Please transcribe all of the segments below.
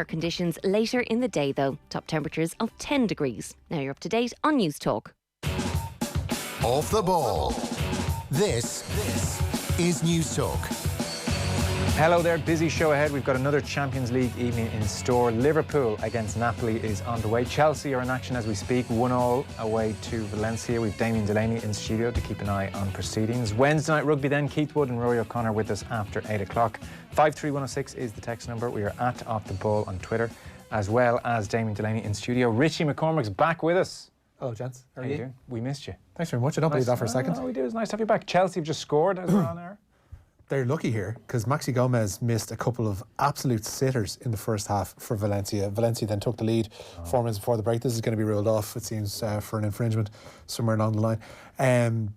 Conditions later in the day though, top temperatures of 10 degrees. Now you're up to date on News Talk. Off the ball. This is News Talk. Hello there, busy show ahead. We've got another Champions League evening in store. Liverpool against Napoli is on the way. Chelsea are in action as we speak, 1-1 away to Valencia. We've Damien Delaney in studio to keep an eye on proceedings. Wednesday night rugby then, Keith Wood and Rory O'Connor with us after 8 o'clock. 53106 is the text number. We are at Off the Ball on Twitter, as well as Damien Delaney in studio. Richie McCormack's back with us. Hello, gents. How are you doing? We missed you. Thanks very much. I don't believe that for a second. No, we do. It's nice to have you back. Chelsea have just scored as we're on air. They're lucky here because Maxi Gomez missed a couple of absolute sitters in the first half for Valencia. Valencia then took the lead 4 minutes before the break. This is going to be ruled off, it seems, for an infringement somewhere along the line.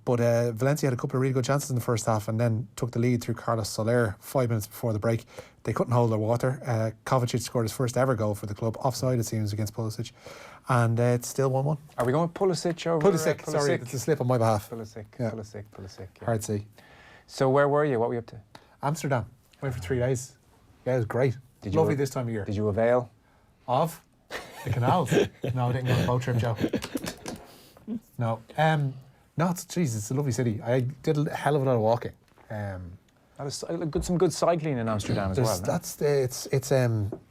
But Valencia had a couple of really good chances in the first half and then took the lead through Carlos Soler 5 minutes before the break. They couldn't hold their water. Kovacic scored his first ever goal for the club, offside it seems, against Pulisic. And it's still 1-1. Are we going with Pulisic over? Pulisic, sorry, it's a slip on my behalf. Pulisic. Yeah. Yeah. Hard to see. So where were you? What were you up to? Amsterdam. Went for 3 days. Yeah, it was great. Lovely this time of year. Did you avail? Of? The canals? No, I didn't go on a boat trip, Joe. No. It's a lovely city. I did a hell of a lot of walking. Some good cycling in Amsterdam as well. No?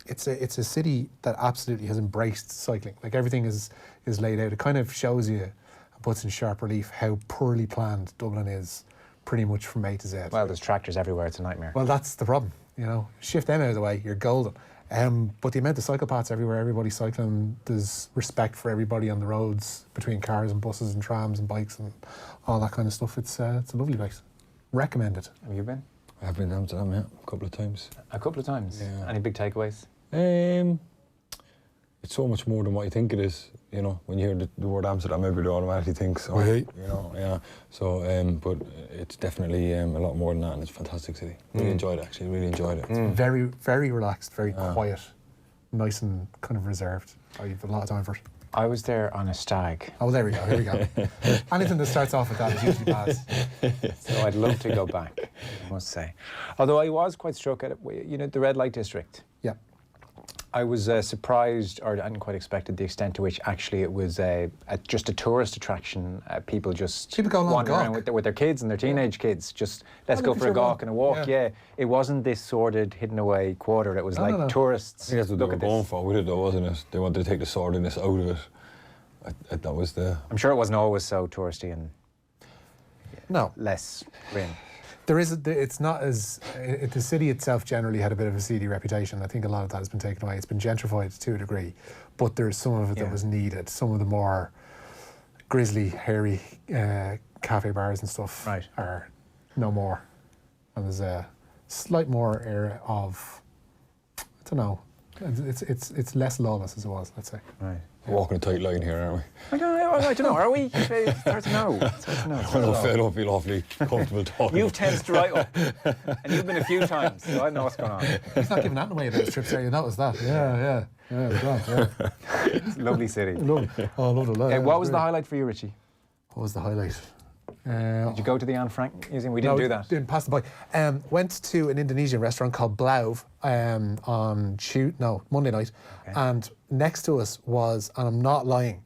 It's a city that absolutely has embraced cycling. Like everything is laid out. It kind of shows you and puts in sharp relief how poorly planned Dublin is, pretty much from A to Z. Well, there's tractors everywhere. It's a nightmare. Well, that's the problem. You know, shift them out of the way, you're golden. But the amount of cycle paths everywhere, everybody's cycling. There's respect for everybody on the roads between cars and buses and trams and bikes and all that kind of stuff. It's a lovely place. Recommend it. Have you been? I've been to Amsterdam, yeah, a couple of times. A couple of times? Yeah. Any big takeaways? It's so much more than what you think it is. You know, when you hear the word Amsterdam, everybody automatically thinks, oh, you know, yeah. So, but it's definitely a lot more than that, and it's a fantastic city. Really enjoyed it, actually, really enjoyed it. Very, very relaxed, very quiet, nice and kind of reserved. I have a lot of time for it. I was there on a stag. Oh, there we go, here we go. Anything that starts off with that is usually bad. So I'd love to go back, I must say. Although I was quite struck at it, you know, the red light district. Yeah. I was surprised, or I hadn't quite expected the extent to which actually it was just a tourist attraction. People go along wandering around gawk. with their kids and their teenage kids. Just let's go for a gawk and a walk. Yeah. It wasn't this sordid, hidden away quarter. It was tourists. I think that's what they were going for with it, though, wasn't it? They wanted to take the sordidness out of it. That was the. I'm sure it wasn't always so touristy and less grim. It's not as, the city itself generally had a bit of a seedy reputation. I think a lot of that has been taken away. It's been gentrified to a degree, but there's some of it that was needed. Some of the more grisly, hairy cafe bars and stuff are no more. And there's a slight more air of, I don't know, it's less lawless as it was, let's say. Right. Walking a tight line here, aren't we? I don't know. Are we? It's hard to know. I don't feel awfully comfortable talking. You've tensed right up, and you've been a few times, so I know what's going on. He's not giving that away about his trips there. You noticed that? Yeah. It's a lovely city. Love it. What was the highlight for you, Richie? What was the highlight? Did you go to the Anne Frank Museum? We didn't do that. Didn't pass the by. Went to an Indonesian restaurant called Blauw on Monday night, and next to us was, and I'm not lying,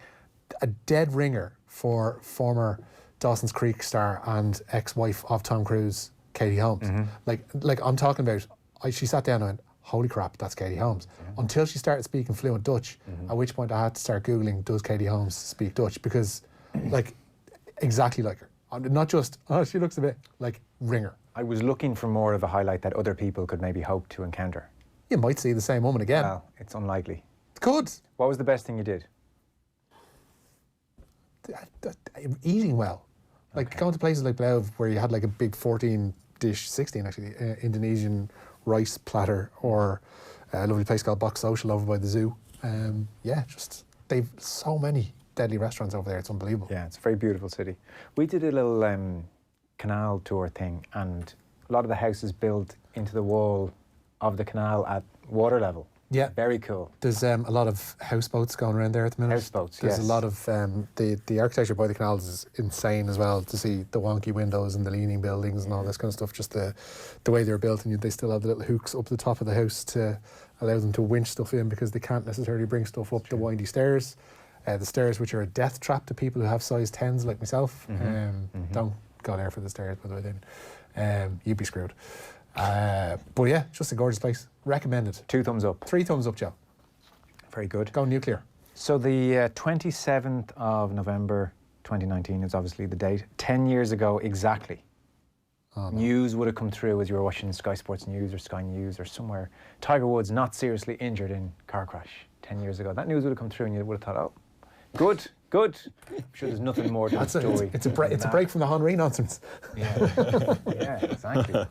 a dead ringer for former Dawson's Creek star and ex-wife of Tom Cruise, Katie Holmes. Like I'm talking about. She sat down and went, "Holy crap, that's Katie Holmes!" Until she started speaking fluent Dutch, at which point I had to start googling, "Does Katie Holmes speak Dutch?" Because, like, exactly like her. Not just, she looks a bit like ringer. I was looking for more of a highlight that other people could maybe hope to encounter. You might see the same woman again. Well, it's unlikely. Good. What was the best thing you did? Eating well. Like going to places like Blauw where you had like a big 16 actually, Indonesian rice platter, or a lovely place called Box Social over by the zoo. They've so many deadly restaurants over there, it's unbelievable. Yeah, it's a very beautiful city. We did a little canal tour thing, and a lot of the houses built into the wall of the canal at water level. Yeah. Very cool. There's a lot of houseboats going around there at the minute. Houseboats, There's a lot of, the architecture by the canals is insane as well, to see the wonky windows and the leaning buildings and all this kind of stuff, just the way they're built, and they still have the little hooks up the top of the house to allow them to winch stuff in because they can't necessarily bring stuff up the windy stairs. The stairs, which are a death trap to people who have size 10s like myself. Don't go there for the stairs, by the way, then. You'd be screwed. But yeah, just a gorgeous place. Recommended. 2 thumbs up. 3 thumbs up, Joe. Very good. Go nuclear. So the 27th of November 2019 is obviously the date. 10 years ago exactly. Oh, no. News would have come through as you were watching Sky Sports News or Sky News or somewhere. Tiger Woods not seriously injured in car crash 10 years ago. That news would have come through and you would have thought, oh, good. I'm sure there's nothing more to the story. It's a break from the Henri nonsense. Yeah, exactly.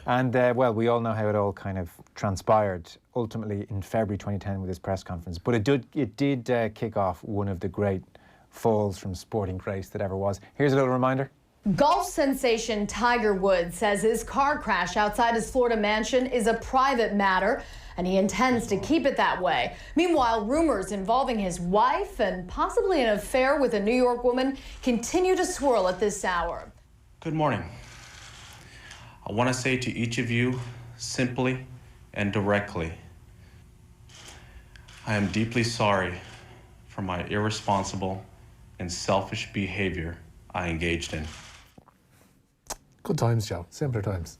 And, well, we all know how it all kind of transpired, ultimately in February 2010 with his press conference. But it did kick off one of the great falls from sporting grace that ever was. Here's a little reminder. Golf sensation Tiger Woods says his car crash outside his Florida mansion is a private matter, and he intends to keep it that way. Meanwhile, rumors involving his wife and possibly an affair with a New York woman continue to swirl at this hour. Good morning. I want to say to each of you, simply and directly, I am deeply sorry for my irresponsible and selfish behavior I engaged in. Good times, Joe. Simpler times.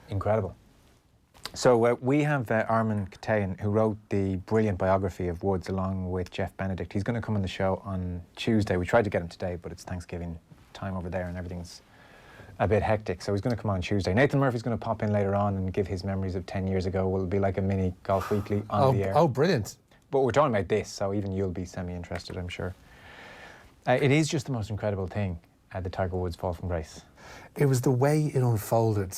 Incredible. So we have Armin Katayan, who wrote the brilliant biography of Woods along with Jeff Benedict. He's going to come on the show on Tuesday. We tried to get him today, but it's Thanksgiving time over there and everything's a bit hectic. So he's going to come on Tuesday. Nathan Murphy's going to pop in later on and give his memories of 10 years ago. Will be like a mini Golf Weekly on the air. Oh, brilliant. But we're talking about this, so even you'll be semi-interested, I'm sure. It is just the most incredible thing, the Tiger Woods fall from grace. It was the way it unfolded,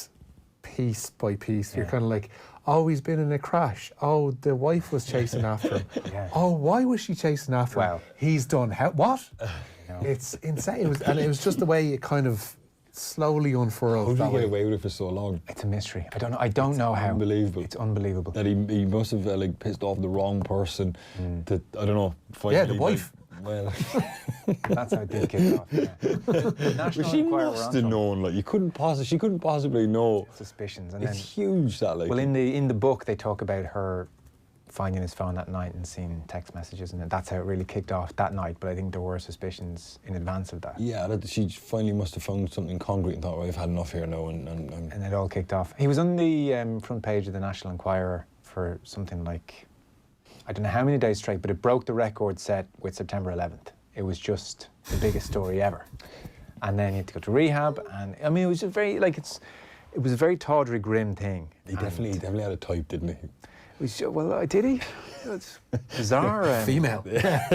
piece by piece. You're kind of like, oh, he's been in a crash. Oh, the wife was chasing after him. Oh, why was she chasing after him? He's done what? No. It's insane. It was just the way it kind of slowly unfurled. How did he get away with it for so long? It's a mystery. I don't know how. Unbelievable. It's unbelievable. That he must have like pissed off the wrong person. That I don't know. Yeah, the wife. Well, that's how it did kick off. Yeah. She must have known. Like she couldn't possibly know. Suspicions, and it's then huge. That like. Well, in the book they talk about her finding his phone that night and seeing text messages, and that's how it really kicked off that night. But I think there were suspicions in advance of that. Yeah, that she finally must have found something concrete and thought, well, I've had enough here now, and it all kicked off. He was on the front page of the National Enquirer for something like, I don't know how many days straight, but it broke the record set with September 11th. It was just the biggest story ever. And then he had to go to rehab, and I mean, it was just very it was a very tawdry, grim thing. He definitely had a type, didn't he? Did he? It's bizarre. Female. Yeah.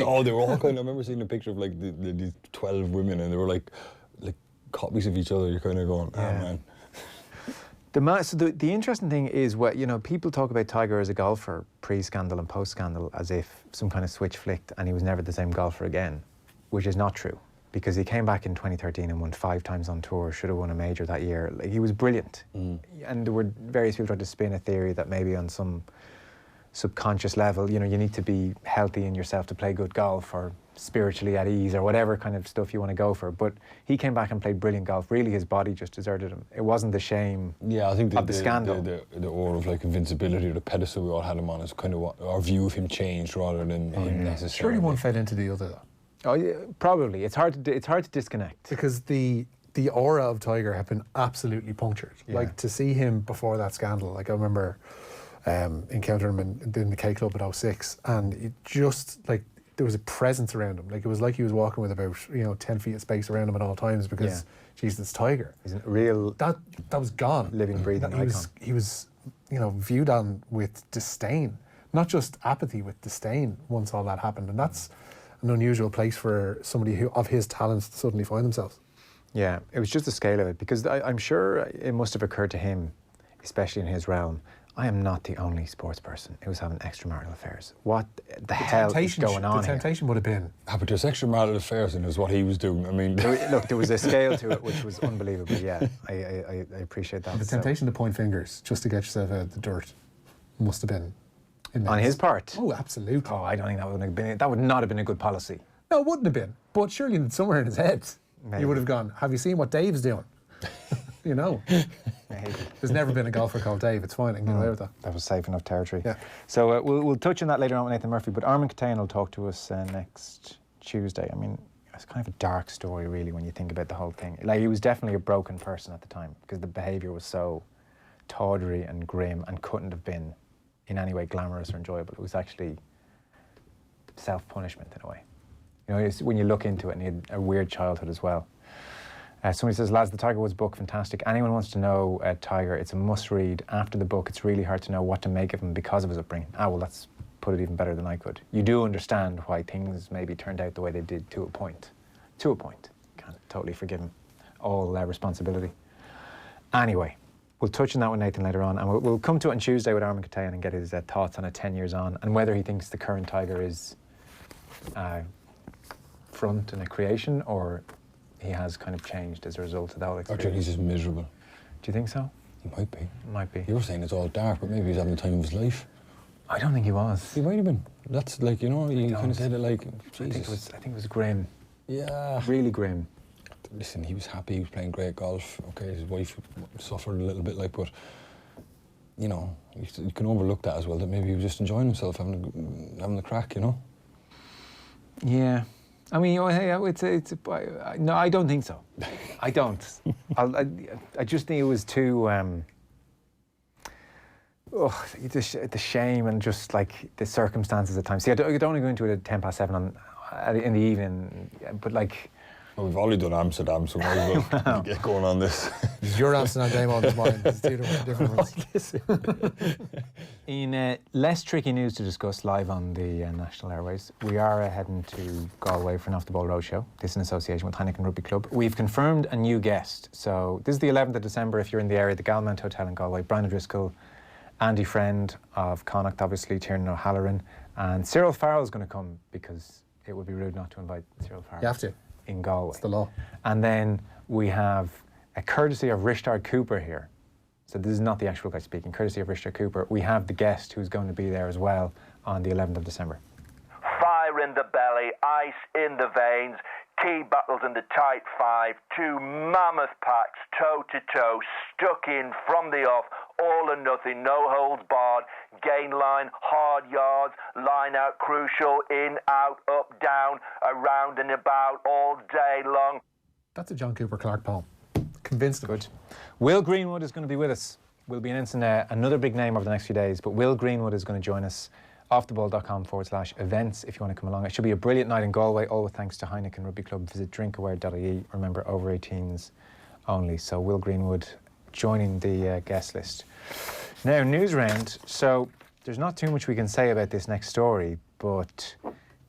Oh, they were all kind of, I remember seeing a picture of like these 12 women, and they were like copies of each other. You're kind of going, oh man. So the interesting thing is people talk about Tiger as a golfer pre-scandal and post-scandal as if some kind of switch flicked and he was never the same golfer again, which is not true. Because he came back in 2013 and won 5 times on tour, should have won a major that year. Like, he was brilliant. And there were various people trying to spin a theory that maybe on some subconscious level, you need to be healthy in yourself to play good golf or spiritually at ease or whatever kind of stuff you want to go for. But he came back and played brilliant golf. Really, his body just deserted him. It wasn't the shame I think of the scandal. The aura of like invincibility or the pedestal we all had him on is kind of what our view of him changed rather than him necessarily. Surely one fed into the other, though. Oh, yeah, probably. It's hard to disconnect. Because the aura of Tiger had been absolutely punctured. Yeah. Like, to see him before that scandal, like I remember encountering him in the K Club at 06, and it just, like, there was a presence around him. Like, it was like he was walking with about, 10 feet of space around him at all times because, geez, it's Tiger. He's a real... That was gone. Living, breathing icon. He was, viewed on with disdain. Not just apathy, with disdain once all that happened. And that's an unusual place for somebody of his talents to suddenly find themselves. Yeah, it was just the scale of it, because I'm sure it must have occurred to him, especially in his realm, I am not the only sports person who's having extramarital affairs. What the hell is going on here? The temptation would have been... But there's extramarital affairs and it was what he was doing. I mean... Look, there was a scale to it which was unbelievable, yeah. I appreciate that. The temptation to point fingers just to get yourself out of the dirt must have been... On his part? Oh, absolutely. Oh, I don't think that would not have been a good policy. No, it wouldn't have been. But surely somewhere in his head, he would have gone, have you seen what Dave's doing? You know. There's never been a golfer called Dave. It's fine. I can get away with that. That was safe enough territory. Yeah. So we'll touch on that later on with Nathan Murphy, but Armin Catane will talk to us next Tuesday. I mean, it's kind of a dark story, really, when you think about the whole thing. Like, he was definitely a broken person at the time because the behaviour was so tawdry and grim and couldn't have been in any way glamorous or enjoyable. It was actually self-punishment in a way. You know, when you look into it, and he had a weird childhood as well. Somebody says, lads, the Tiger Woods book, fantastic. Anyone wants to know Tiger, it's a must-read. After the book, it's really hard to know what to make of him because of his upbringing. Well, that's put it even better than I could. You do understand why things maybe turned out the way they did to a point. To a point. Can't totally forgive him all responsibility. Anyway, we'll touch on that with Nathan later on, and we'll come to it on Tuesday with Armin Catane and get his thoughts on it 10 years on, and whether he thinks the current Tiger is front and a creation, or he has kind of changed as a result of that whole experience. Actually, he's just miserable. Do you think so? He might be. Might be. You were saying it's all dark, but maybe he's having the time of his life. I don't think he was. He might have been. That's like, you know, you kind of said it like, I Jesus. think it was grim. Yeah. Really grim. Listen, he was happy, he was playing great golf. Okay, his wife suffered a little bit, like, but, you know, you can overlook that as well, that maybe he was just enjoying himself, having the crack, you know? Yeah. I mean, no, I don't think so. I don't. I just think it was too, the shame and just like the circumstances at times. See, I don't want to go into it at 7:10 in the evening, but like... Well, we've already done Amsterdam, so might as well get going on this. It's your Amsterdam game on this morning. It's two different ones. In less tricky news to discuss live on the National Airways, we are heading to Galway for an Off the Ball Roadshow. This is in association with Heineken Rugby Club. We've confirmed a new guest. So this is the 11th of December if you're in the area, the Galmount Hotel in Galway. Brian O'Driscoll, Andy Friend of Connacht, obviously, Tiernan O'Halloran, and Cyril Farrell's going to come because it would be rude not to invite Cyril Farrell. You have to. In Galway. It's the law. And then we have a courtesy of Richard Cooper here. So this is not the actual guy speaking, courtesy of Richard Cooper. We have the guest who's going to be there as well on the 11th of December. Fire in the belly, ice in the veins, key battles in the tight five, two mammoth packs toe to toe, stuck in from the off, all or nothing, no holds barred, gain line, hard yards, line out crucial, in, out, up, down, around and about all day long. That's a John Cooper Clarke poem. Convinced of it. Will Greenwood is going to be with us. We'll be announcing another big name over the next few days, but Will Greenwood is going to join us. offtheball.com/events if you want to come along. It should be a brilliant night in Galway, all with thanks to Heineken Rugby Club. Visit drinkaware.ie. Remember, over 18s only. So Will Greenwood joining the guest list. Now, Newsround. So there's not too much we can say about this next story, but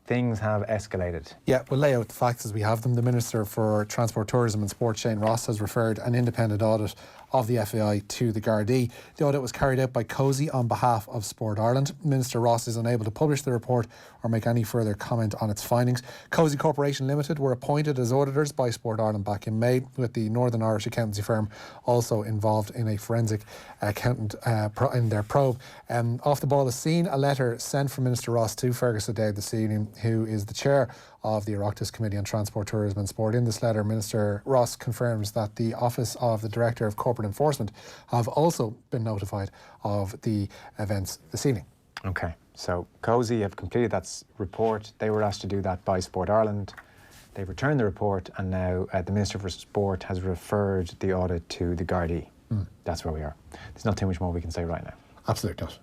things have escalated. Yeah, we'll lay out the facts as we have them. The Minister for Transport, Tourism and Sport, Shane Ross, has referred an independent audit of the FAI to the Gardaí. The audit was carried out by COSI on behalf of Sport Ireland. Minister Ross is unable to publish the report or make any further comment on its findings. COSI Corporation Limited were appointed as auditors by Sport Ireland back in May, with the Northern Irish accountancy firm also involved in a forensic accountant in their probe. Off the Ball has seen a letter sent from Minister Ross to Fergus O'Dowd this evening, who is the chair of the Oireachtas Committee on Transport, Tourism and Sport. In this letter, Minister Ross confirms that the Office of the Director of Corporate Enforcement have also been notified of the events this evening. Okay, so COSI have completed that report. They were asked to do that by Sport Ireland. They've returned the report, and now the Minister for Sport has referred the audit to the Gardaí. That's where we are. There's not too much more we can say right now. Absolutely not.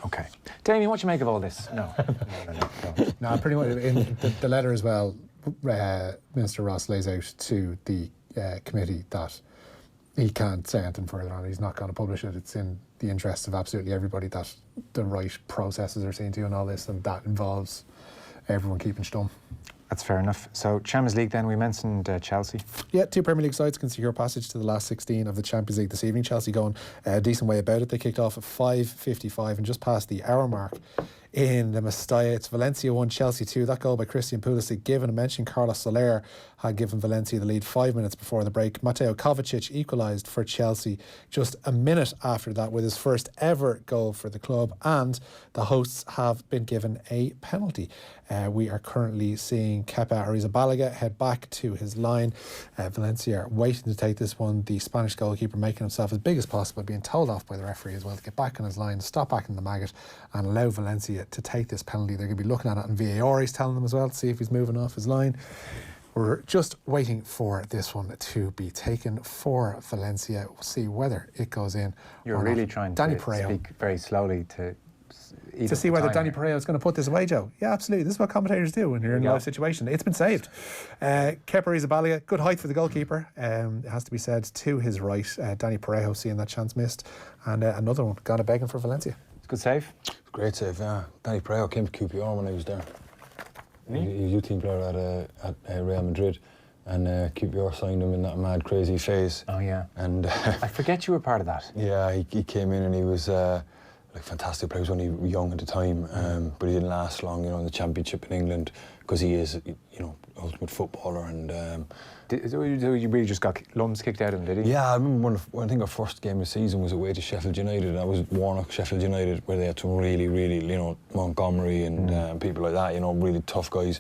Okay. Damien, what do you make of all this? No. No, pretty much in the letter as well, Minister Ross lays out to the committee that he can't say anything further on it. He's not going to publish it. It's in the interests of absolutely everybody that the right processes are seen to and all this, and that involves everyone keeping stum. That's fair enough. So, Champions League then, we mentioned Chelsea. Yeah, two Premier League sides can secure passage to the last 16 of the Champions League this evening. Chelsea going a decent way about it. They kicked off at 5:55 and just past the hour mark in the Mestalla. It's Valencia 1, Chelsea 2. That goal by Christian Pulisic given. I mentioned Carlos Soler had given Valencia the lead 5 minutes before the break. Mateo Kovacic equalised for Chelsea just a minute after that with his first ever goal for the club, and the hosts have been given a penalty. We are currently seeing Kepa Arrizabalaga head back to his line. Valencia are waiting to take this one. The Spanish goalkeeper making himself as big as possible, being told off by the referee as well to get back on his line, stop backing the maggot and allow Valencia to take this penalty. They're going to be looking at it, and VAR is telling them as well to see if he's moving off his line. We're just waiting for this one to be taken for Valencia. We'll see whether it goes in. You're really trying to speak very slowly to see whether Danny Pereira is going to put this away, Joe. Yeah, absolutely. This is what commentators do when you're in a live situation. It's been saved. Kepa Arrizabalaga, good height for the goalkeeper. It has to be said, to his right. Danny Pereira seeing that chance missed. And another one gone a begging for Valencia. It's a good save. It's a great save, yeah. Danny Pereira came to QPR when I was there. He was a youth team player at Real Madrid, and QPR signed him in that mad, crazy phase. Oh, yeah. And I forget you were part of that. Yeah, he came in and he was fantastic player. He was only young at the time, but he didn't last long, in the Championship in England, because he is, ultimate footballer. And so you really just got lumps kicked out of him, did he? Yeah, I remember I think our first game of the season was away to Sheffield United. That was Warnock, Sheffield United, where they had some really, really, Montgomery and people like that, really tough guys.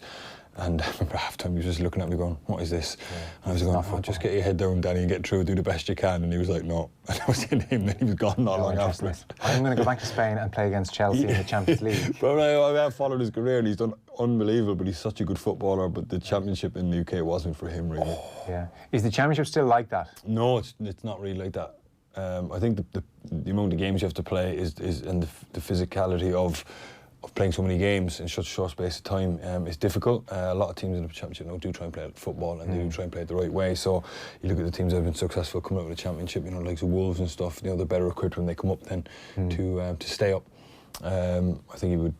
And I remember half time he was just looking at me going, "What is this?" Yeah. And I was going, just get your head down, Danny, and get through, do the best you can. And he was like, "No." And I was in him, then he was gone not long afterwards. I'm going to go back to Spain and play against Chelsea in the Champions League. But I've followed his career and he's done unbelievable, but he's such a good footballer. But the Championship in the UK wasn't for him, really. Yeah. Is the Championship still like that? No, it's not really like that. I think the amount of games you have to play is and the physicality of playing so many games in such a short space of time is difficult. A lot of teams in the Championship now do try and play football, and they do try and play it the right way. So you look at the teams that have been successful coming out of the Championship, like the Wolves and stuff, they're better equipped when they come up then to stay up. I think he would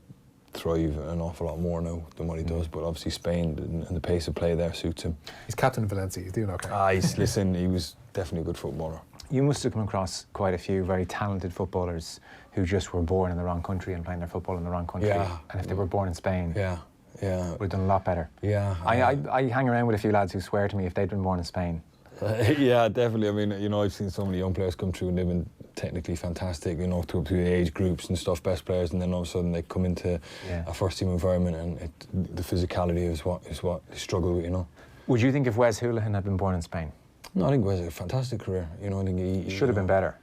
thrive an awful lot more now than what he does, but obviously Spain and the pace of play there suits him. He's captain of Valencia, he's doing okay. Listen, he was definitely a good footballer. You must have come across quite a few very talented footballers who just were born in the wrong country and playing their football in the wrong country. Yeah. And if they were born in Spain, would have done a lot better. Yeah. I hang around with a few lads who swear to me if they'd been born in Spain. Yeah, definitely. I mean, I've seen so many young players come through and they've been technically fantastic, through the age groups and stuff, best players, and then all of a sudden they come into a first team environment and the physicality is what they struggle with, Would you think if Wes Hoolahan had been born in Spain? No, I think Wes had a fantastic career. I think he should have been better.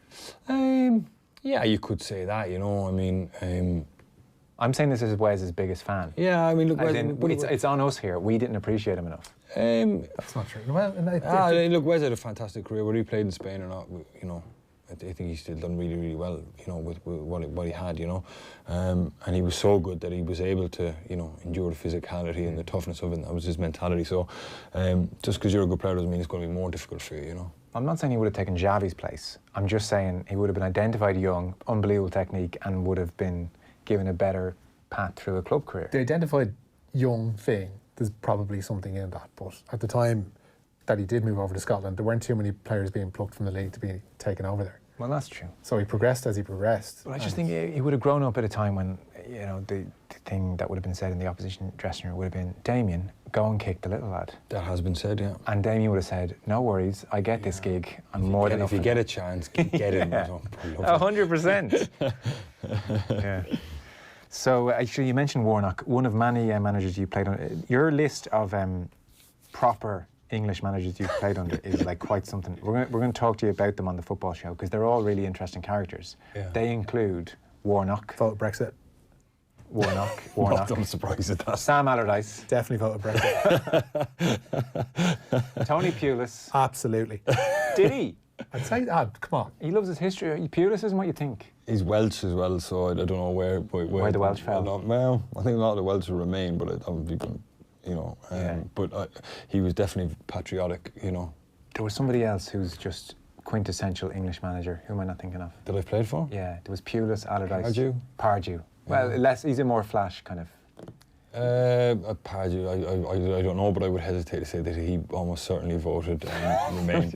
Yeah, you could say that. I mean, I'm saying this is Wes' biggest fan. Yeah, I mean, look, it's on us here. We didn't appreciate him enough. That's not true. Well, look, Wes had a fantastic career. Whether he played in Spain or not, I think he's still done really, really well. With what he had, and he was so good that he was able to, endure the physicality and the toughness of it. And that was his mentality. So, just because you're a good player doesn't mean it's going to be more difficult for you. I'm not saying he would have taken Xavi's place. I'm just saying he would have been identified young, unbelievable technique, and would have been given a better path through a club career. The identified young thing, there's probably something in that, but at the time that he did move over to Scotland, there weren't too many players being plucked from the league to be taken over there. Well, that's true. So he progressed as he progressed. But I just think he would have grown up at a time when, the thing that would have been said in the opposition dressing room would have been, "Damien, go and kick the little lad." That has been said, yeah. And Damien would have said, "No worries, I get this gig. I'm more than enough." If you get a chance, get it. 100%. Yeah. So actually, you mentioned Warnock, one of many managers you played on. Your list of proper English managers you've played under is like quite something. We're going to talk to you about them on the football show because they're all really interesting characters. Yeah. They include Warnock. Vote Brexit. Warnock. I'm surprised at that. Sam Allardyce. Definitely voted Brexit. Tony Pulis. Absolutely. Did he? I'd say that. Come on. He loves his history. Pulis isn't what you think. He's Welsh as well, so I don't know where the Welsh fell. Well, I think a lot of the Welsh will remain, but that would be, but he was definitely patriotic, There was somebody else who's just quintessential English manager. Who am I not thinking of? That I've played for? Yeah, there was Pulis, Allardyce. Pardew. Well, he's a more flash kind of. Pardew, I don't know, but I would hesitate to say that he almost certainly voted Remain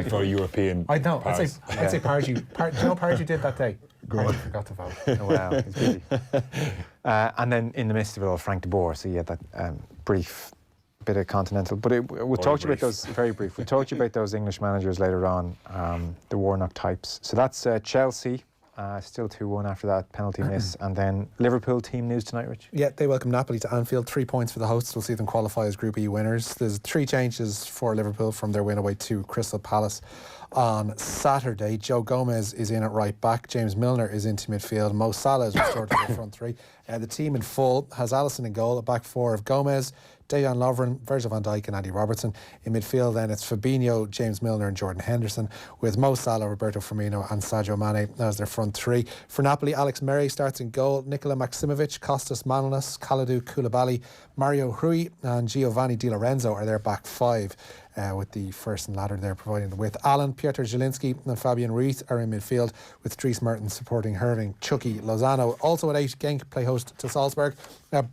for European. I'd say Pardew. Do you know what Pardew did that day? Go on. Forgot to vote. Oh, wow, he's busy. And then in the midst of it all, Frank de Boer. So you had that brief bit of continental. But we'll talk to you about those, very brief. We'll talk to you about those English managers later on, the Warnock types. So that's Chelsea. Still 2-1 after that penalty miss. And then Liverpool team news tonight, Rich? Yeah, they welcome Napoli to Anfield. 3 points for the hosts. We'll see them qualify as Group E winners. There's 3 changes for Liverpool from their win away to Crystal Palace on Saturday. Joe Gomez is in at right back. James Milner is into midfield. Mo Salah is restored to the front 3. The team in full has Alisson in goal, a back 4 of Gomez, Dejan Lovren, Virgil van Dijk and Andy Robertson. In midfield then it's Fabinho, James Milner and Jordan Henderson, with Mo Salah, Roberto Firmino and Sadio Mane as their front 3. For Napoli, Alex Murray starts in goal. Nikola Maximovic, Kostas Manolas, Kalidou Koulibaly, Mario Rui and Giovanni Di Lorenzo are their back 5. With the first and latter there providing the width. Alan, Piotr Zielinski and Fabian Ruiz are in midfield, with Dries Mertens supporting Herving, Chucky, Lozano. Also at 8, Genk play host to Salzburg.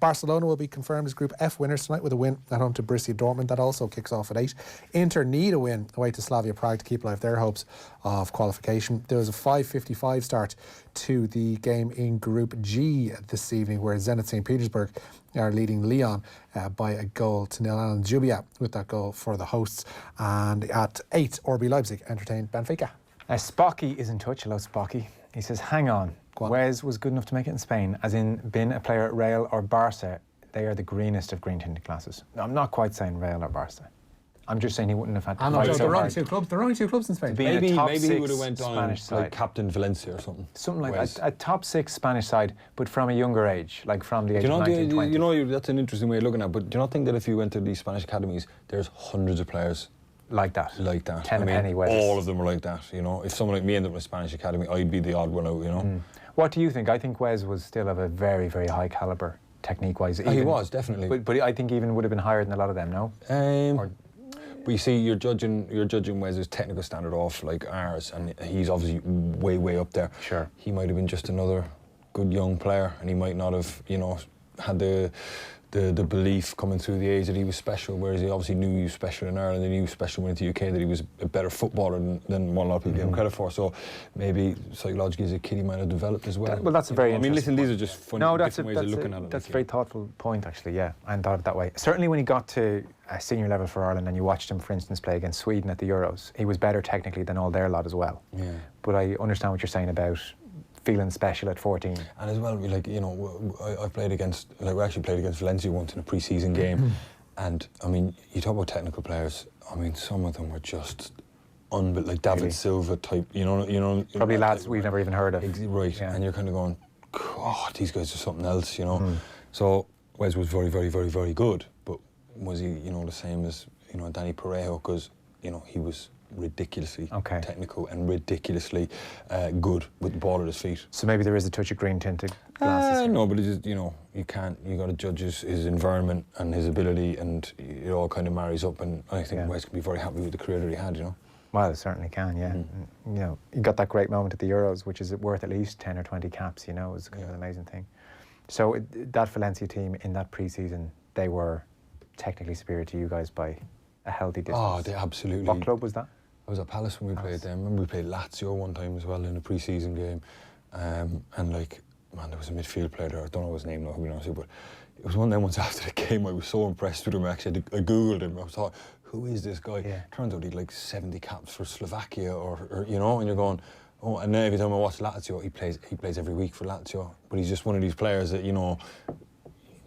Barcelona will be confirmed as Group F winners tonight with a win at home to Borussia Dortmund. That also kicks off at 8. Inter need a win away to Slavia Prague to keep alive their hopes of qualification. There was a 5:55 start to the game in Group G this evening, where Zenit St. Petersburg are leading Lyon by a goal to nil. Alan Zubia with that goal for the hosts. And at 8, RB Leipzig entertained Benfica. Spocky is in touch. Hello, Spocky. He says, hang on. Wes was good enough to make it in Spain, as in been a player at Real or Barca. They are the greenest of green tinted classes. No, I'm not quite saying Real or Barca. I'm just saying he wouldn't have had to fight so there are hard. only 2 clubs. There are only 2 clubs in Spain. Maybe he would have went on like captain Valencia or something. Something like that. A top 6 Spanish side, but from a younger age, like from the age of 19, 20. You know, that's an interesting way of looking at it, but do you not think that if you went to these Spanish academies, there's hundreds of players like that? Like that. Ten a penny, Wes. All of them are like that, you know. If someone like me ended up in a Spanish academy, I'd be the odd one out, you know. What do you think? I think Wes was still of a very, very high calibre, technique-wise. He was, definitely. But I think even would have been higher than a lot of them, no? But you see, you're judging Wes's technical standard off like ours, and he's obviously way, way up there. Sure. He might have been just another good young player, and he might not have, you know, had the belief coming through the age that he was special, whereas he obviously knew he was special in Ireland and he was special when he went to the UK, that he was a better footballer than what a lot of people give him credit for. So maybe psychologically as a kid he might have developed as well. Well, that's a very interesting listen, these are just funny different ways of looking at it. That's a very thoughtful point, actually, yeah. I hadn't thought of it that way. Certainly when he got to a senior level for Ireland and you watched him, for instance, play against Sweden at the Euros, he was better technically than all their lot as well. Yeah. But I understand what you're saying about feeling special at 14. And as well, like, you know, I played against, like, we actually played against Valencia once in a pre-season game, and I mean, you talk about technical players. I mean, some of them were just unbelievable, like David Silva type. You know, probably lads we've never even heard of. Right, yeah. And you're kind of going, God, these guys are something else, you know. So Wes was very, very, very, very good, but was he, you know, the same as, you know, Danny Parejo? Because, you know, he was ridiculously technical and ridiculously good with the ball at his feet. So maybe there is a touch of green tinted glasses. No, but it is, you know, you got to judge his environment and his ability, and it all kind of marries up, and I think Wes can be very happy with the career that he had, you know. Well, it certainly can, yeah. You know, you got that great moment at the Euros, which is worth at least 10 or 20 caps, you know. It was kind of an amazing thing. So that Valencia team in that pre-season, they were technically superior to you guys by a healthy distance. Oh, they absolutely. What club was that? I was at Palace when we played them. I remember we played Lazio one time as well in a pre-season game. And like, man, there was a midfield player there. I don't know his name now, to be honest with you, but it was one of them ones after the game. I was so impressed with him. Actually, I Googled him. I was thought, who is this guy? Yeah. Turns out he'd like 70 caps for Slovakia, or you know, and you're going, oh. And then every time I watch Lazio, he plays every week for Lazio. But he's just one of these players that, you know,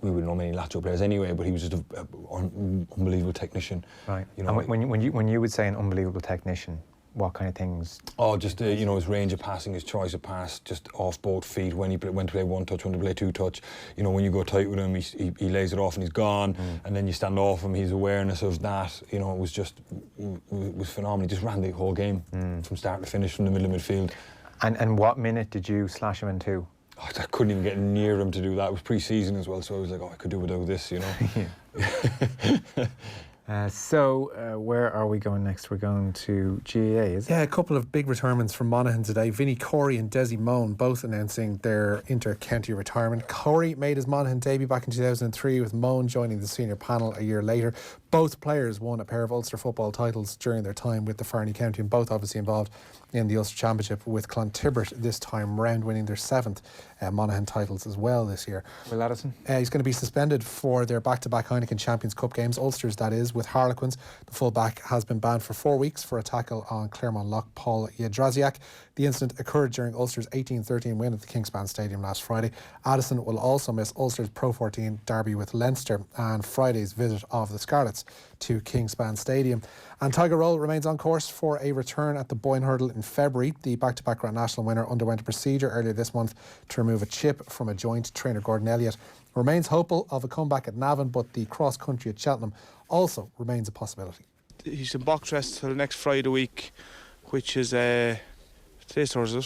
we wouldn't know many Lazio players anyway, but he was just an unbelievable technician. Right. You know, and when you would say an unbelievable technician, what kind of things? Oh, just you know, his range of passing, his choice of pass, just off both feet. When he went to play one touch, when to play two touch. You know, when you go tight with him, he lays it off and he's gone. And then you stand off him, his awareness of that. You know, it was phenomenal. He just ran the whole game from start to finish, from the middle of midfield. And what minute did you slash him into? Oh, I couldn't even get near him to do that. It was pre-season as well, so I was like, oh, I could do without this, you know. Where are we going next? We're going to GAA, is it? Yeah, a couple of big retirements from Monaghan today. Vinnie Corey and Dessie Mone both announcing their inter-county retirement. Corey made his Monaghan debut back in 2003, with Mone joining the senior panel a year later. Both players won a pair of Ulster football titles during their time with the Farney County, and both obviously involved in the Ulster Championship with Clontibbert this time round, winning their 7th Monaghan titles as well this year. Will Addison? He's going to be suspended for their back-to-back Heineken Champions Cup games, Ulster's that is, with Harlequins. The full-back has been banned for 4 weeks for a tackle on Claremont lock Paul Yadraziak. The incident occurred during Ulster's 18-13 win at the Kingspan Stadium last Friday. Addison will also miss Ulster's Pro 14 derby with Leinster and Friday's visit of the Scarlets to Kingspan Stadium. And Tiger Roll remains on course for a return at the Boyne Hurdle in February. The back-to-back Grand National winner underwent a procedure earlier this month to remove a chip from a joint. Trainer Gordon Elliott remains hopeful of a comeback at Navan, but the cross-country at Cheltenham also remains a possibility. He's in box rest till next Friday week, which is today's Thursday,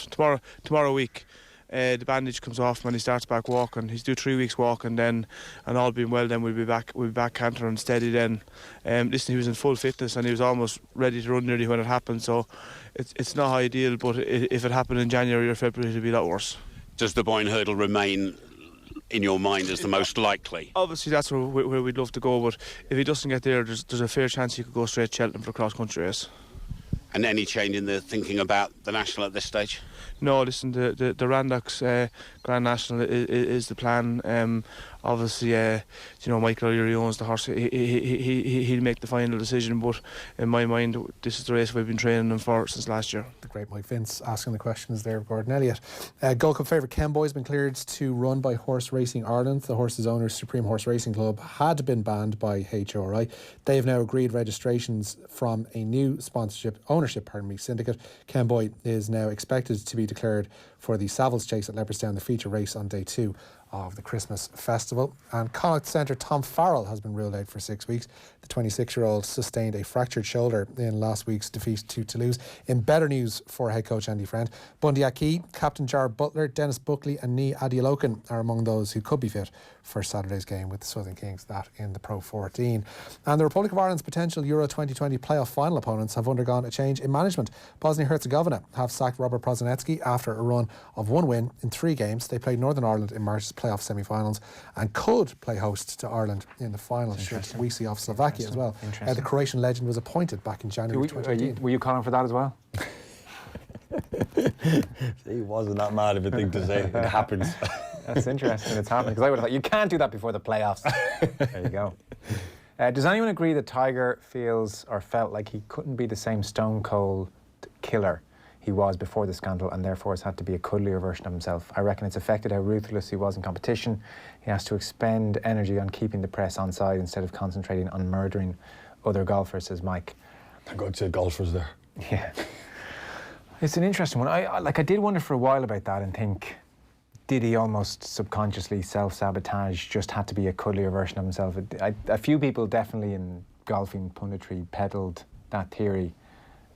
tomorrow week. The bandage comes off when he starts back walking. He's due 3 weeks walking then, and all being well, then we'll be back cantering and steady then. Listen, he was in full fitness and he was almost ready to run nearly when it happened, so it's not ideal, but if it happened in January or February, it'd be a lot worse. Does the Boyne Hurdle remain in your mind as the most likely? Obviously that's where we'd love to go, but if he doesn't get there, there's a fair chance he could go straight to Cheltenham for a cross-country race. And any change in the thinking about the National at this stage? No, listen, the Randox Grand National is the plan. Obviously, Michael O'Leary owns the horse. He'll make the final decision, but in my mind, this is the race we've been training him for since last year. The great Mike Vince asking the questions there of Gordon Elliott. Gold Cup favourite Ken Boy has been cleared to run by Horse Racing Ireland. The horse's owner, Supreme Horse Racing Club, had been banned by HRI. They have now agreed registrations from a new ownership syndicate. Ken Boy is now expected to be declared for the Savills Chase at Leopardstown, the feature race on day 2 of the Christmas festival. And Connacht centre Tom Farrell has been ruled out for 6 weeks. The 26-year-old sustained a fractured shoulder in last week's defeat to Toulouse. In better news for head coach Andy Friend, Bundy Aki, captain Jared Butler, Dennis Buckley and Ní Adioloken are among those who could be fit for Saturday's game with the Southern Kings, that in the Pro 14. And the Republic of Ireland's potential Euro 2020 playoff final opponents have undergone a change in management. Bosnia-Herzegovina have sacked Robert Prosinecki after a run of 1 win in 3 games. They played Northern Ireland in March's playoff semi-finals and could play host to Ireland in the final should we see off Slovakia as well. The Croatian legend was appointed back in January 2018. Were you calling for that as well? He wasn't that mad of a thing to say. It happens. That's interesting. It's happening, because I would have thought you can't do that before the playoffs. There you go. Does anyone agree that Tiger feels or felt like he couldn't be the same stone cold killer he was before the scandal, and therefore has had to be a cuddlier version of himself? I reckon it's affected how ruthless he was in competition. He has to expend energy on keeping the press on side instead of concentrating on murdering other golfers, says Mike. Thank God you said golfers there. Yeah. It's an interesting one. I did wonder for a while about that and think, did he almost subconsciously self-sabotage, just had to be a cuddlier version of himself? A few people definitely in golfing punditry peddled that theory,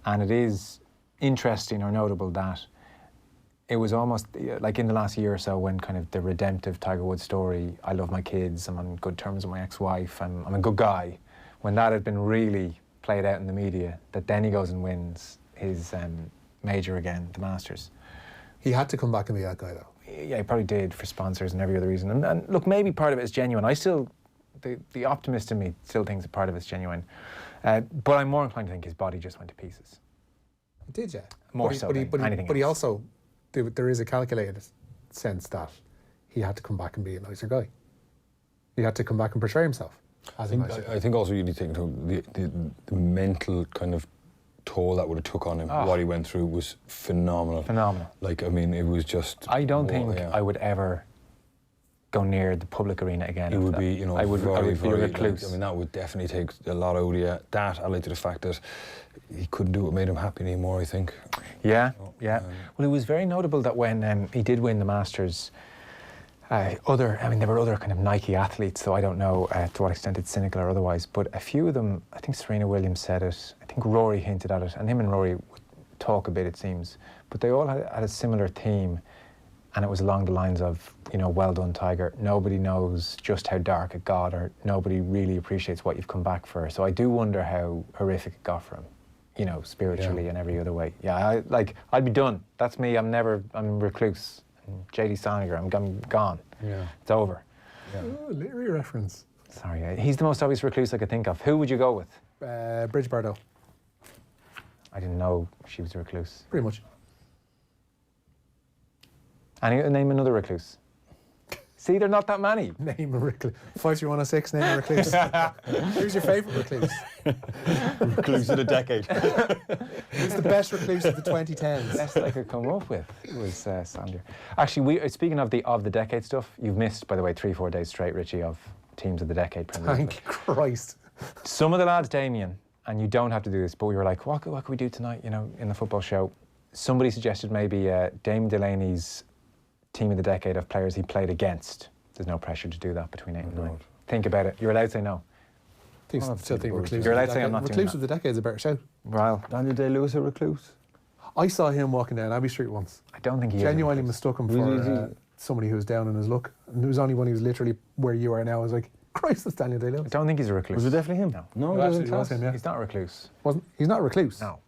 and it is interesting or notable that it was almost like in the last year or so when kind of the redemptive Tiger Woods story, I love my kids, I'm on good terms with my ex-wife, I'm a good guy, when that had been really played out in the media, that then he goes and wins his major again, the Masters. He had to come back and be that guy though. Yeah, he probably did, for sponsors and every other reason. And look, maybe part of it is genuine. I still, the optimist in me still thinks a part of it's genuine. But I'm more inclined to think his body just went to pieces. He did, yeah. More so than anything But he else. also, there is a calculated sense that he had to come back and be a nicer guy. He had to come back and portray himself as a nicer guy. I think also you need to think of the mental kind of toll that would have took on him. What he went through was phenomenal. Phenomenal. Like, I mean, it was just... I don't think I would ever go near the public arena again. It would be, I would be a recluse. Like, I mean, that would definitely take a lot out of you. That, allied to the fact that he couldn't do what made him happy anymore, I think. Yeah, yeah. Well, it was very notable that when he did win the Masters, there were other kind of Nike athletes, so I don't know to what extent it's cynical or otherwise, but a few of them, I think Serena Williams said it, I think Rory hinted at it, and him and Rory would talk a bit, it seems, but they all had a similar theme, and it was along the lines of, well done, Tiger. Nobody knows just how dark it got, or nobody really appreciates what you've come back for. So I do wonder how horrific it got for him, spiritually and every other way. Yeah, I'd be done. That's me. I'm recluse. JD Soniger, I'm gone. Yeah. It's over. Yeah. Oh, Leary reference. Sorry, he's the most obvious recluse I could think of. Who would you go with? Bridget Bardot. I didn't know she was a recluse. Pretty much. Name another recluse. See, there are not that many. Name a recluse. 53106, name a recluse. Who's your favourite recluse? Recluse of the decade. Who's the best recluse of the 2010s? Best I could come up with was Sandra. Actually, speaking of the decade stuff, you've missed, by the way, 3-4 days straight, Richie, of teams of the decade. Thank Christ. Some of the lads, Damien, and you don't have to do this, but we were like, what could we do tonight, in the football show? Somebody suggested maybe Damien Delaney's team of the decade of players he played against. There's no pressure to do that between 8 and 9. Think about it. You're allowed to say no. Still think recluse. You're allowed to say I'm not doing Recluse that. of the decade's a better shout. Well, Daniel Day-Lewis a recluse? I saw him walking down Abbey Street once. I don't think he genuinely is. mistook him for somebody who was down in his luck. And it was only when he was literally where you are now. I was like, Christ, that's Daniel Day-Lewis. I don't think he's a recluse. Was it definitely him? No. No, It he actually was him, yeah. He's not a recluse. He's not a recluse? No.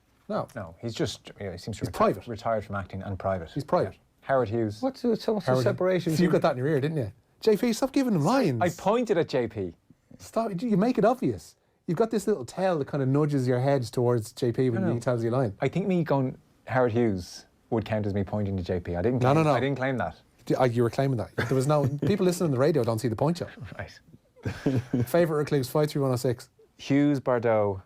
He's just, he seems to He's private. Retired from acting and private. He's private. Yeah. Howard Hughes. What's the separation? You got that in your ear, didn't you? JP, stop giving him lines. I pointed at JP. Stop. You make it obvious. You've got this little tail that kind of nudges your head towards JP when he tells you a line. I think me going Howard Hughes would count as me pointing to JP. I didn't claim, No. I didn't claim that. You were claiming that. There was no... People listening on the radio don't see the point yet. Right. Favourite recluse, 53106. Hughes, Bardot.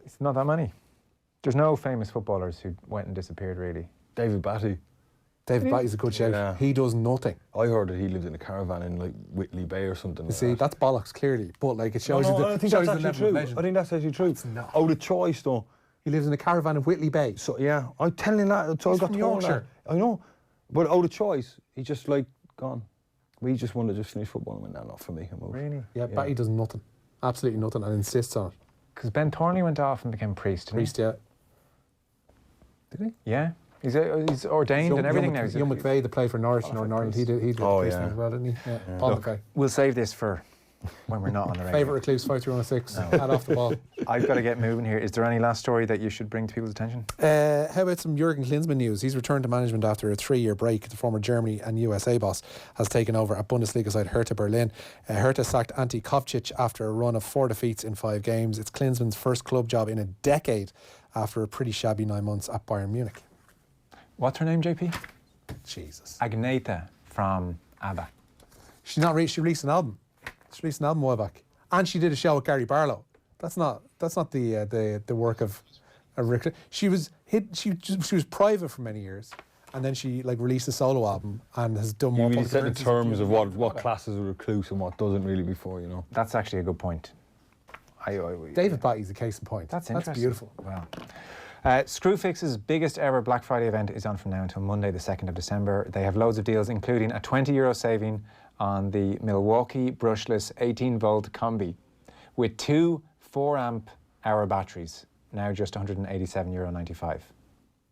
It's not that many. There's no famous footballers who went and disappeared, really. David Batty. David Batty's a good shout. Yeah. He does nothing. I heard that he lived in a caravan in like Whitley Bay or something. You see, that's bollocks, clearly. But like, it shows I you think shows that's the actually level of true. legend. I think that's actually true. not. Oh, the choice though. He lives in a caravan in Whitley Bay. So yeah, I'm telling you that. So I He's got from told that. Yorkshire. I know, but the choice, he's just like gone. We just wanted to just finish football and went, no, not for me. I'm over. Really? Yeah, Batty does nothing. Absolutely nothing, and insists on it. Because Ben Thornley went off and became priest, didn't Priest, yeah. he? Did he? Yeah. He's ordained and everything now. Young McVeigh, that played for Norwich in Northern Ireland, he did the priest yeah. as well, didn't he? Yeah. Paul McVeigh. We'll save this for when we're not on the radio. Favourite recluse, 53106. Head off the ball. I've got to get moving here. Is there any last story that you should bring to people's attention? How about some Jurgen Klinsmann news? He's returned to management after a 3-year break. The former Germany and USA boss has taken over at Bundesliga side Hertha Berlin. Hertha sacked Ante Kovcic after a run of 4 defeats in 5 games. It's Klinsmann's first club job in a decade after a pretty shabby 9 months at Bayern Munich. What's her name, JP? Jesus. Agneta from ABBA. She released an album. She released an album a while back. And she did a show with Gary Barlow. That's not the work of a recluse. She was private for many years, and then she released a solo album and has done more. You really set the terms of what classes a recluse and what doesn't really before, you know. That's actually a good point. David Batty's a case in point. That's interesting. That's beautiful. Wow. Screwfix's biggest ever Black Friday event is on from now until Monday the 2nd of December. They have loads of deals, including a €20 saving on the Milwaukee brushless 18-volt combi with 2 4-amp hour batteries, now just €187.95.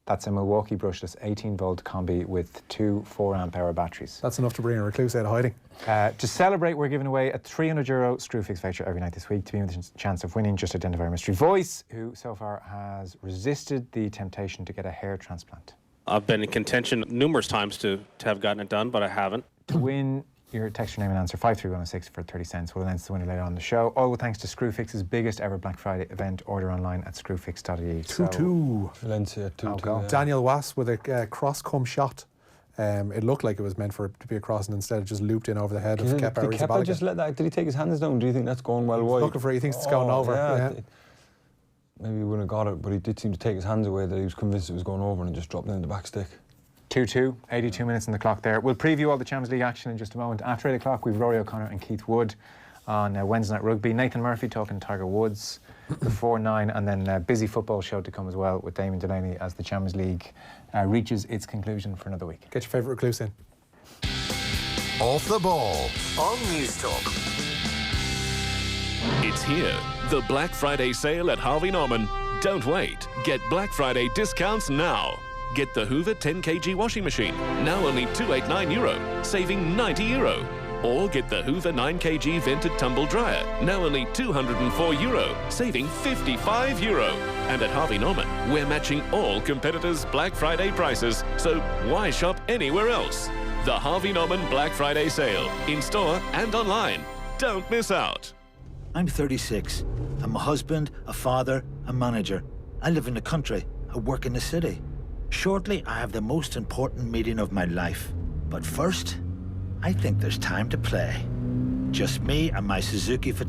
That's a Milwaukee brushless 18-volt combi with 2 4-amp hour batteries. That's enough to bring a recluse out of hiding. To celebrate, we're giving away a €300 Screwfix voucher every night this week. To be with a chance of winning, just identify our mystery voice, who so far has resisted the temptation to get a hair transplant. I've been in contention numerous times to have gotten it done, but I haven't. To win, your text your name and answer 53106 for 30 cents. We'll announce the winner later on the show. All with thanks to Screwfix's biggest ever Black Friday event. Order online at screwfix.ie. 2-2. Valencia 2-2. Daniel Was with a cross-come shot. It looked like it was meant for it to be a cross, and instead it just looped in over the head of Kepa Arrizabalaga. Did Kepa just let that? Did he take his hands down? Do you think that's going well wide? Looking for it. He thinks it's going over. Yeah. Maybe he wouldn't have got it, but he did seem to take his hands away, that he was convinced it was going over, and just dropped it in the back stick. 2-2, 82 minutes on the clock there. We'll preview all the Champions League action in just a moment. After 8 o'clock, we've Rory O'Connor and Keith Wood on Wednesday Night Rugby. Nathan Murphy talking Tiger Woods before 9, and then a busy football show to come as well with Damien Delaney as the Champions League reaches its conclusion for another week. Get your favourite recluse in. Off the ball on News Talk. It's here, the Black Friday sale at Harvey Norman. Don't wait. Get Black Friday discounts now. Get the Hoover 10kg washing machine, now only €289, saving €90. Or get the Hoover 9kg vented tumble dryer, now only €204, saving €55. And at Harvey Norman, we're matching all competitors' Black Friday prices, so why shop anywhere else? The Harvey Norman Black Friday sale, in store and online. Don't miss out. I'm 36. I'm a husband, a father, a manager. I live in the country. I work in the city. Shortly, I have the most important meeting of my life. But first, I think there's time to play. Just me and my Suzuki photography.